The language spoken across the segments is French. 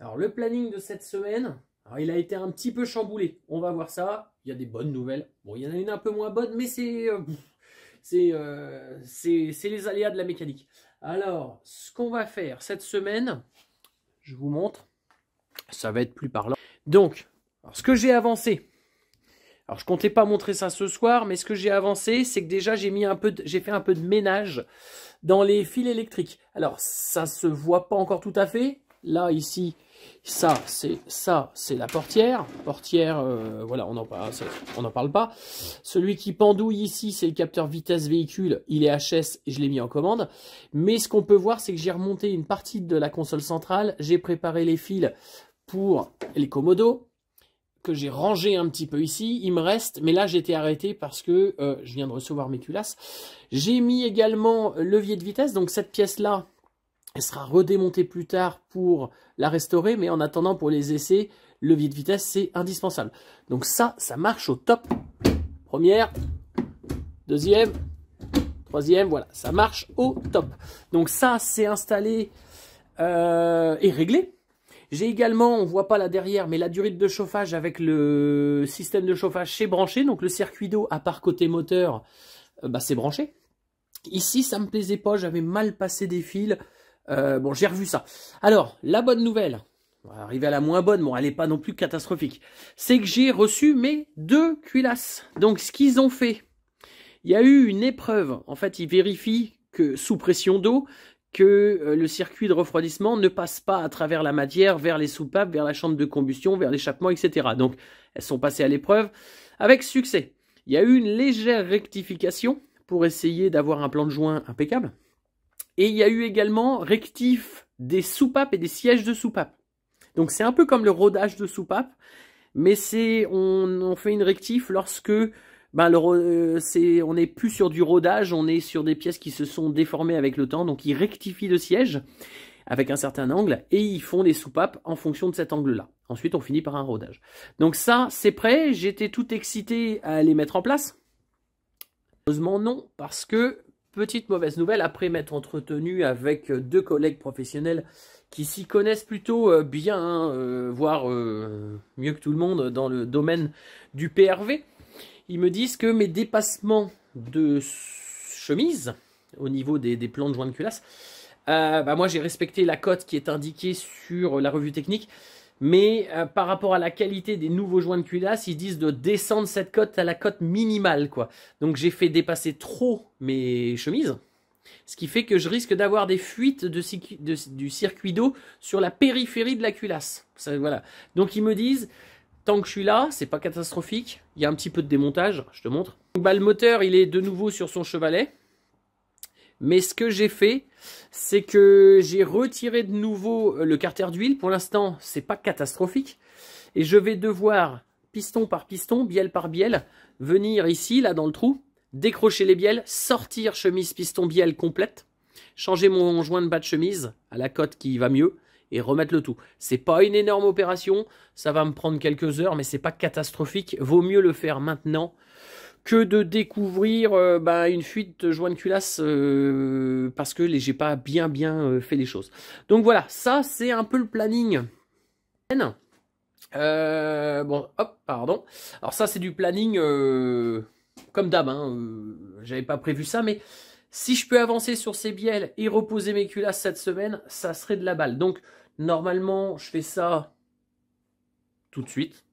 Alors le planning de cette semaine, alors, il a été un petit peu chamboulé. On va voir ça. Il y a des bonnes nouvelles. Bon, il y en a une un peu moins bonne, mais c'est les aléas de la mécanique. Alors, ce qu'on va faire cette semaine, je vous montre. Ça va être plus parlant. Donc, alors, ce que j'ai avancé. Alors, je comptais pas montrer ça ce soir, mais ce que j'ai avancé, c'est que déjà j'ai fait un peu de ménage dans les fils électriques. Alors, ça se voit pas encore tout à fait. Là, ici, ça, c'est la portière. Portière, voilà, on n'en parle pas. Celui qui pendouille ici, c'est le capteur vitesse véhicule. Il est HS et je l'ai mis en commande. Mais ce qu'on peut voir, c'est que j'ai remonté une partie de la console centrale. J'ai préparé les fils pour les commodos, que j'ai rangé un petit peu ici. Il me reste, mais là, j'étais arrêté parce que je viens de recevoir mes culasses. J'ai mis également levier de vitesse. Donc, cette pièce-là, elle sera redémontée plus tard pour la restaurer, mais en attendant, pour les essais, le levier de vitesse, c'est indispensable. Donc ça marche au top. Première, deuxième, troisième, voilà, ça marche au top. Donc ça, c'est installé et réglé. J'ai également, on ne voit pas là derrière, mais la durite de chauffage avec le système de chauffage, c'est branché. Donc le circuit d'eau, à part côté moteur, c'est branché. Ici, ça me plaisait pas, j'avais mal passé des fils. Bon, j'ai revu ça. Alors, la bonne nouvelle, on va arriver à la moins bonne, bon, elle n'est pas non plus catastrophique, c'est que j'ai reçu mes 2 culasses. Donc, ce qu'ils ont fait, il y a eu une épreuve. En fait, ils vérifient que, sous pression d'eau, que le circuit de refroidissement ne passe pas à travers la matière, vers les soupapes, vers la chambre de combustion, vers l'échappement, etc. Donc, elles sont passées à l'épreuve avec succès. Il y a eu une légère rectification pour essayer d'avoir un plan de joint impeccable. Et il y a eu également rectif des soupapes et des sièges de soupapes. Donc c'est un peu comme le rodage de soupapes, mais on fait une rectif lorsque on n'est plus sur du rodage, on est sur des pièces qui se sont déformées avec le temps. Donc ils rectifient le siège avec un certain angle et ils font des soupapes en fonction de cet angle-là. Ensuite on finit par un rodage. Donc ça c'est prêt, j'étais tout excité à les mettre en place. Heureusement non, parce que petite mauvaise nouvelle, après m'être entretenu avec 2 collègues professionnels qui s'y connaissent plutôt bien, hein, voire mieux que tout le monde dans le domaine du PRV, ils me disent que mes dépassements de chemise au niveau des plans de joint de culasse, moi j'ai respecté la cote qui est indiquée sur la revue technique, mais par rapport à la qualité des nouveaux joints de culasse, ils disent de descendre cette cote à la cote minimale, quoi. Donc j'ai fait dépasser trop mes chemises, ce qui fait que je risque d'avoir des fuites du circuit d'eau sur la périphérie de la culasse. Ça, voilà. Donc ils me disent, tant que je suis là, c'est pas catastrophique. Il y a un petit peu de démontage, je te montre. Donc, le moteur, il est de nouveau sur son chevalet. Mais ce que j'ai fait, c'est que j'ai retiré de nouveau le carter d'huile. Pour l'instant, c'est pas catastrophique. Et je vais devoir, piston par piston, bielle par bielle, venir ici, là, dans le trou, décrocher les bielles, sortir chemise piston bielle complète, changer mon joint de bas de chemise à la cote qui va mieux et remettre le tout. C'est pas une énorme opération, ça va me prendre quelques heures, mais c'est pas catastrophique. Vaut mieux le faire maintenant que de découvrir une fuite de joint de culasse parce que j'ai pas bien fait les choses. Donc voilà, ça c'est un peu le planning. Bon, hop, pardon. Alors ça c'est du planning comme d'hab, hein, j'avais pas prévu ça, mais si je peux avancer sur ces bielles et reposer mes culasses cette semaine, ça serait de la balle. Donc normalement je fais ça tout de suite.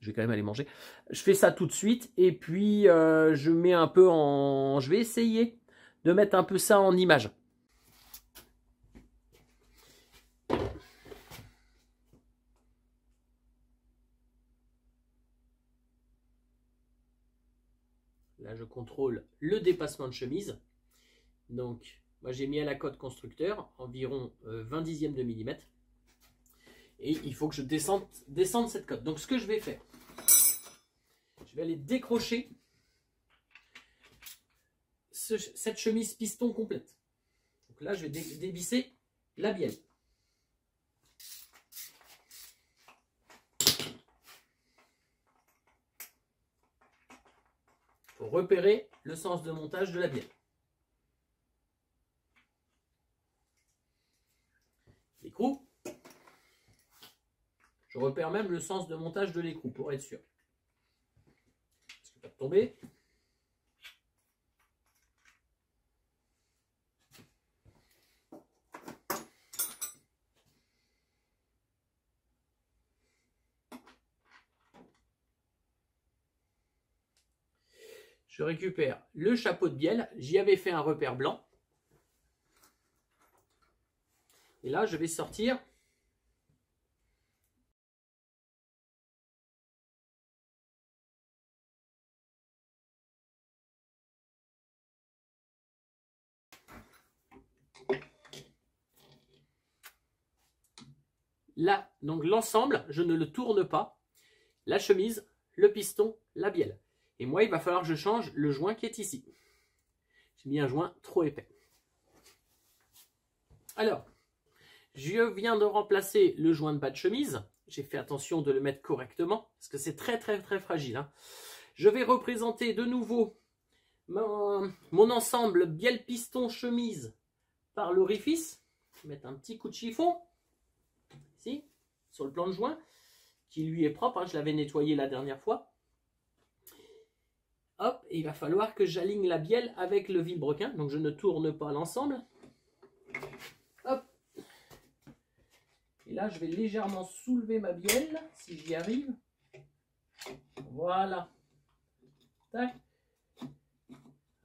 Je vais quand même aller manger. Je fais ça tout de suite et puis je mets un peu en... Je vais essayer de mettre un peu ça en image. Là, je contrôle le dépassement de chemise. Donc, moi, j'ai mis à la cote constructeur environ 20 dixièmes de millimètre. Et il faut que je descende cette cote. Donc, ce que je vais faire, je vais aller décrocher cette chemise piston complète. Donc là, je vais dévisser la bielle. Pour repérer le sens de montage de la bielle. L'écrou. repère même le sens de montage de l'écrou pour être sûr. Parce qu'il ne va pas tomber. Je récupère le chapeau de bielle. J'y avais fait un repère blanc. Et là, je vais sortir là, donc l'ensemble, je ne le tourne pas. La chemise, le piston, la bielle. Et moi, il va falloir que je change le joint qui est ici. J'ai mis un joint trop épais. Alors, je viens de remplacer le joint de bas de chemise. J'ai fait attention de le mettre correctement, parce que c'est très très très fragile. Hein. Je vais représenter de nouveau mon ensemble bielle piston chemise par l'orifice. Je vais mettre un petit coup de chiffon, ici, sur le plan de joint, qui lui est propre. Hein, je l'avais nettoyé la dernière fois. Hop, et il va falloir que j'aligne la bielle avec le vilebrequin. Donc je ne tourne pas l'ensemble. Hop. Et là, je vais légèrement soulever ma bielle, si j'y arrive. Voilà. Tac.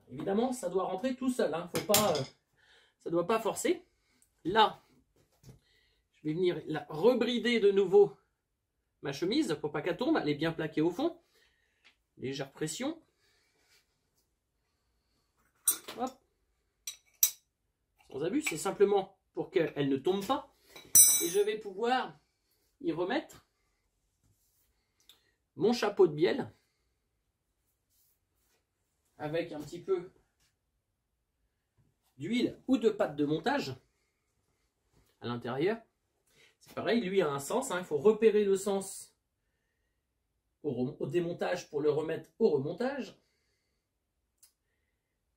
Évidemment, ça doit rentrer tout seul. Hein. Faut pas, ça ne doit pas forcer. Là, je vais venir là, rebrider de nouveau ma chemise pour pas qu'elle tombe. Elle est bien plaquée au fond. Légère pression. Hop. Sans abus, c'est simplement pour qu'elle ne tombe pas. Et je vais pouvoir y remettre mon chapeau de bielle avec un petit peu d'huile ou de pâte de montage à l'intérieur. C'est pareil, lui a un sens. Hein, il faut repérer le sens au démontage pour le remettre au remontage.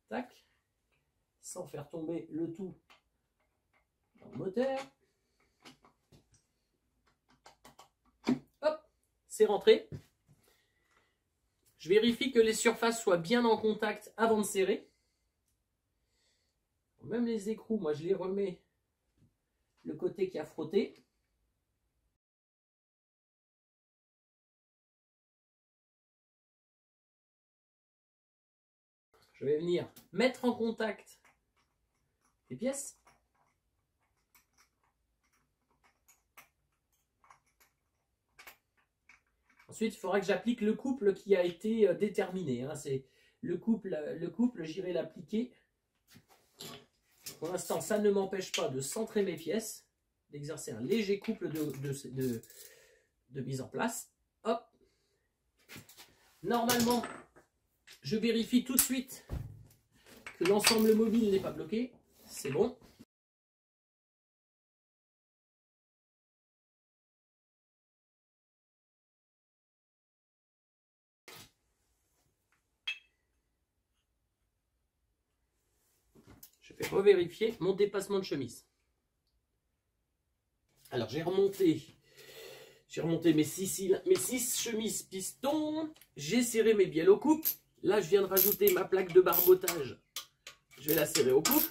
Tac. Sans faire tomber le tout dans le moteur. Hop, c'est rentré. Je vérifie que les surfaces soient bien en contact avant de serrer. Même les écrous, moi je les remets le côté qui a frotté. Je vais venir mettre en contact les pièces. Ensuite, il faudra que j'applique le couple qui a été déterminé. Hein. C'est le couple, j'irai l'appliquer. Pour l'instant, ça ne m'empêche pas de centrer mes pièces, d'exercer un léger couple de mise en place. Hop. Normalement, je vérifie tout de suite que l'ensemble mobile n'est pas bloqué. C'est bon. Je vais revérifier mon dépassement de chemise. Alors j'ai remonté mes 6 chemises pistons. J'ai serré mes bielles au couple. Là je viens de rajouter ma plaque de barbotage. Je vais la serrer au couple.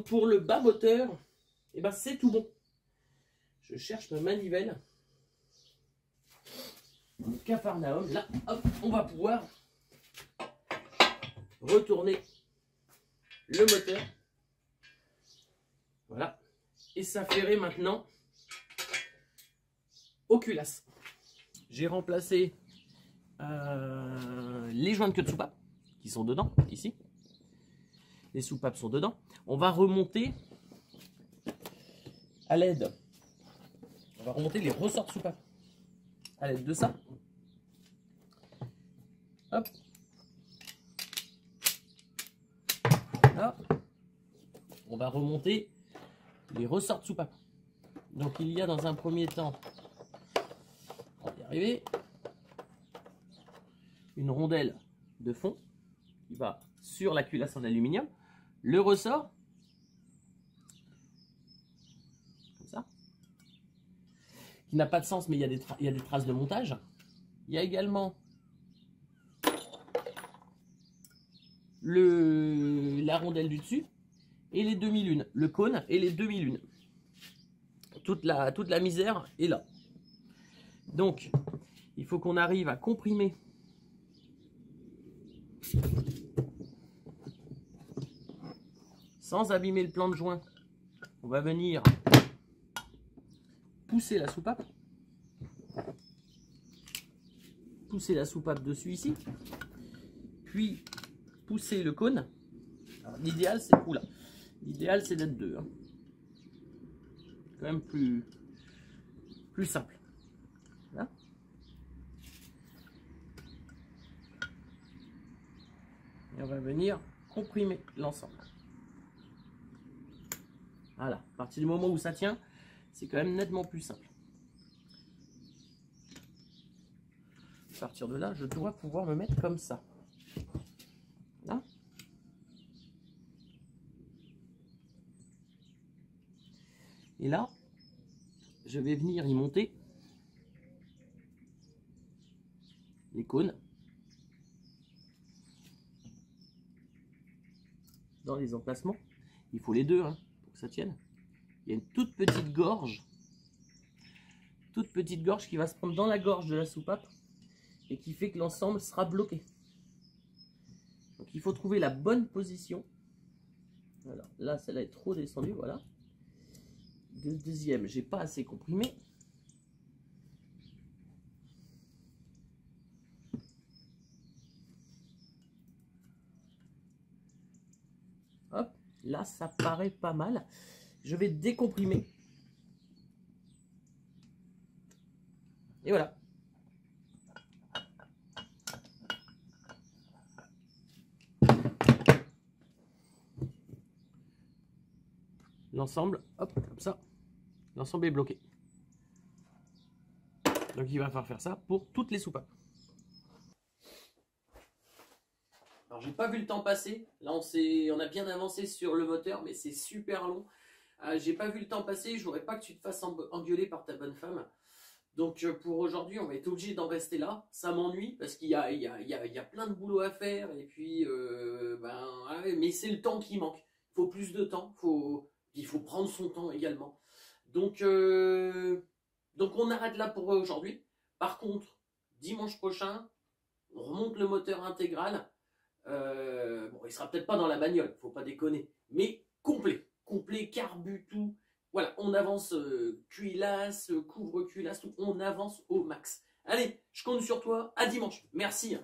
pour le bas moteur, eh ben, c'est tout bon. Je cherche ma manivelle. Capharnaüm, là, hop, on va pouvoir retourner le moteur. Voilà. Et s'affairer maintenant aux culasses. J'ai remplacé les joints de queue de soupape qui sont dedans, ici. Les soupapes sont dedans. On va remonter à l'aide. On va remonter les ressorts de soupape à l'aide de ça. Hop. Là. On va remonter les ressorts de soupape. Donc il y a dans un premier temps, on va y arriver, une rondelle de fond qui va sur la culasse en aluminium. Le ressort, comme ça, qui n'a pas de sens, mais il y a des traces de montage. Il y a également la rondelle du dessus et les demi-lunes, le cône et les demi-lunes. Toute la misère est là. Donc, il faut qu'on arrive à comprimer sans abîmer le plan de joint. On va venir pousser la soupape. Pousser la soupape dessus ici. Puis pousser le cône. L'idéal c'est l'idéal c'est d'être deux. Hein. Quand même plus simple. Là. Et on va venir comprimer l'ensemble. Voilà, à partir du moment où ça tient, c'est quand même nettement plus simple. À partir de là, je dois pouvoir me mettre comme ça. Là. Et là, je vais venir y monter les cônes dans les emplacements. Il faut les deux hein, pour que ça tienne. Il y a une toute petite gorge qui va se prendre dans la gorge de la soupape et qui fait que l'ensemble sera bloqué. Donc il faut trouver la bonne position. Alors là, celle-là est trop descendue, voilà. Deuxième, j'ai pas assez comprimé. Hop, là ça paraît pas mal. Je vais décomprimer. Et voilà. L'ensemble, hop, comme ça. L'ensemble est bloqué. Donc il va falloir faire ça pour toutes les soupapes. Alors j'ai pas vu le temps passer. Là on a bien avancé sur le moteur, mais c'est super long. J'ai pas vu le temps passer. Je voudrais pas que tu te fasses engueuler par ta bonne femme. Donc pour aujourd'hui, on va être obligé d'en rester là. Ça m'ennuie parce qu'il y a plein de boulot à faire. Et puis, mais c'est le temps qui manque. Il faut plus de temps. Il faut prendre son temps également. Donc on arrête là pour aujourd'hui. Par contre, dimanche prochain, on remonte le moteur intégral. Bon, il sera peut-être pas dans la bagnole, faut pas déconner. Mais complet, carbu, tout. Voilà, on avance cuillasse, couvre-cuillasse, tout. On avance au max. Allez, je compte sur toi. À dimanche. Merci.